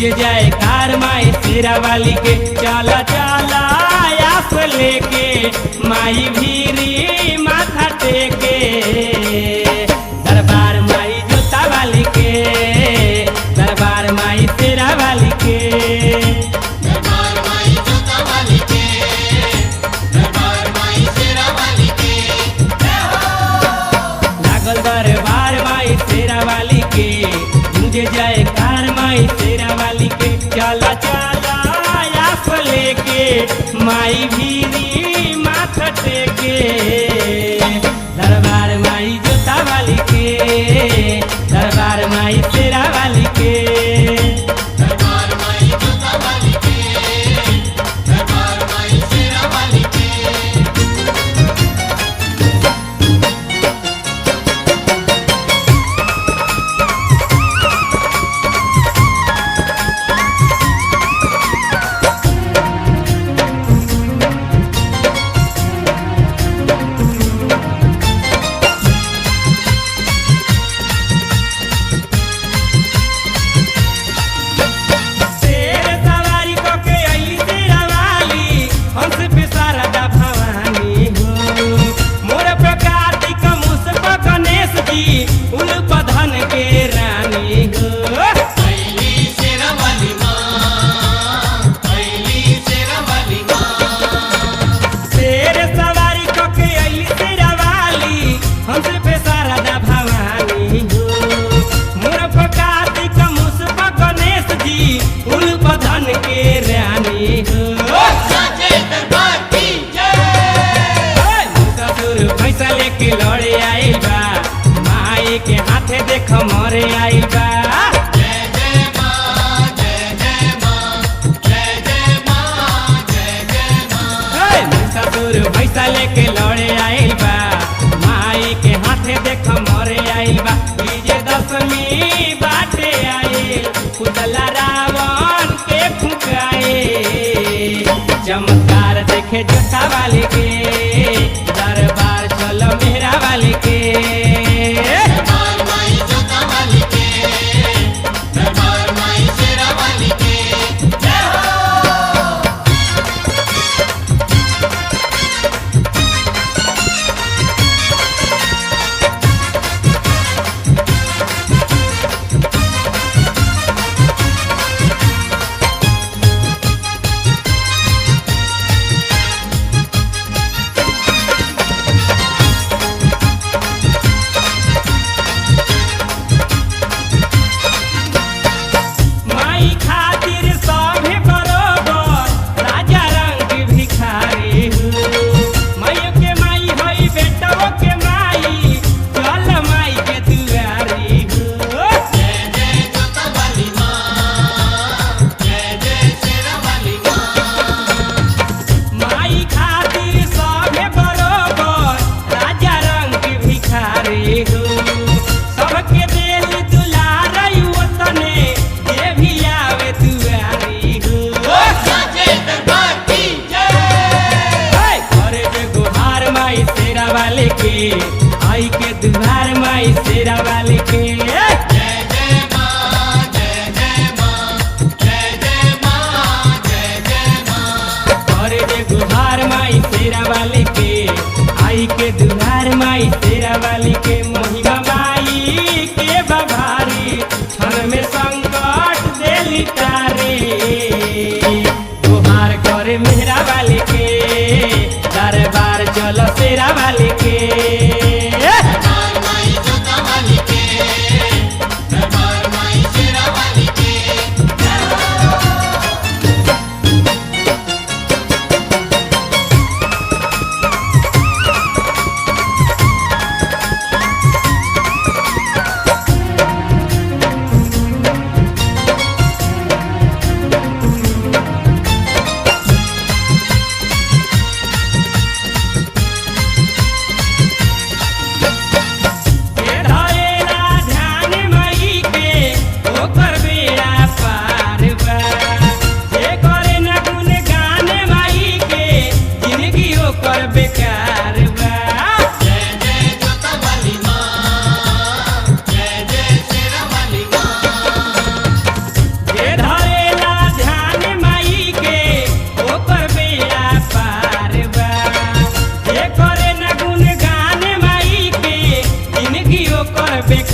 गूंजे जाए कार माई शेरा वाली के। चला चला आस लेके माई भीरी माथा टेके, दरबार माई जोता वाली के, दरबार माई शेरा वाली के, दरबार माई जोता वाली के, दरबार माई शेरा वाली के। लागल दरबार माई शेरा वाली के, गूंजे जाए कार माई शेरा वाली के। चला चला आस लेके माई भीरी माथा टेके, दरबार माई जोता वाली के, दरबार माई शेरा वाली के, दरबार माई जोता वाली के, दरबार माई शेरा वाली के। शेर सवारी को के अइली शेरा वाली, हंस पे शारदा भवानी हो। मोर पे कार्तिक मुस पे गणेश जी, उल पे धन के रानी हो। पहली शेरा वाली माँ, पहली शेरा वाली माँ। शेर सवारी को के अइली शेरा वाली, हंस पे शारदा भवानी हो। मोर पे कार्तिक मुस पे गणेश जी, उल पे धन के रानी हो। साचे दरबार की जय। ससुर पैसा लेके लड़े आइल बा, माई के हाथे देख मरे आइल बा। जय जय माँ, जय जय माँ, जय जय माँ, जय जय माँ। ससुर पैसा लेके लड़े आइल बा, माई के हाथे देख मरे आइल बा। विजयदशमी बाटे आइल, पुतला रावण के फुकाए, चमत्कार देखे जोता वाली के, दरबार चलो मेहरा वाली के। दरबार माई जोता वाली के, दरबार माई शेरा वाली के। जय हो। माई खातिर सभे बरोबर, राजा रंग भिखारी हो। माइयो के माई हई बेटवो के माई, चल माई के दुआरी हो। जय जय जोता वाली माँ, जय जय शेरा वाली माँ। माई खातिर सभे बरोबर, राजा रंग भिखारी हो। सबके दिल दुलारई वतने, जे भी आवे दुआरी हो। साचे दरबार की जय। करे जे गुहार माई शेरा वाले के, आई के दुहार माई शेरा वाले के। जय जय माँ, जय जय माँ, जय जय माँ, जय जय माँ। करे जे गुहार माई शेरा वाले के, आई के दुहार माई शेरा वाले के। महिमा माई के बभारी, क्षण में संकट देली तारे, गुहार करे मेहरा वाले के, दरबार चलो शेरा वाले के। दरबार माई जोता वाली के,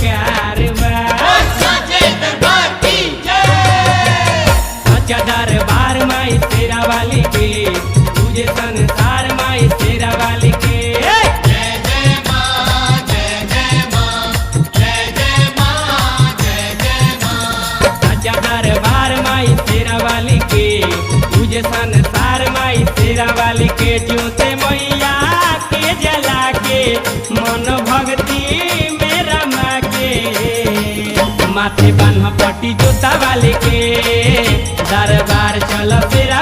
जयकार बा। साचे दरबार की जय। सच्चा दरबार माई शेरा वाली के, तुझे संसार माई शेरा वाली के। जय जय माँ, जय जय माँ, जय जय माँ, जय जय माँ। सच्चा दरबार माई शेरा वाली के, तुझे संसार माई शेरा वाली के। ज्योति मैया के जला के मन भक्ति में रमा के, माथे बान्ह पट्टी जोता वाले के, दरबार चल फेरा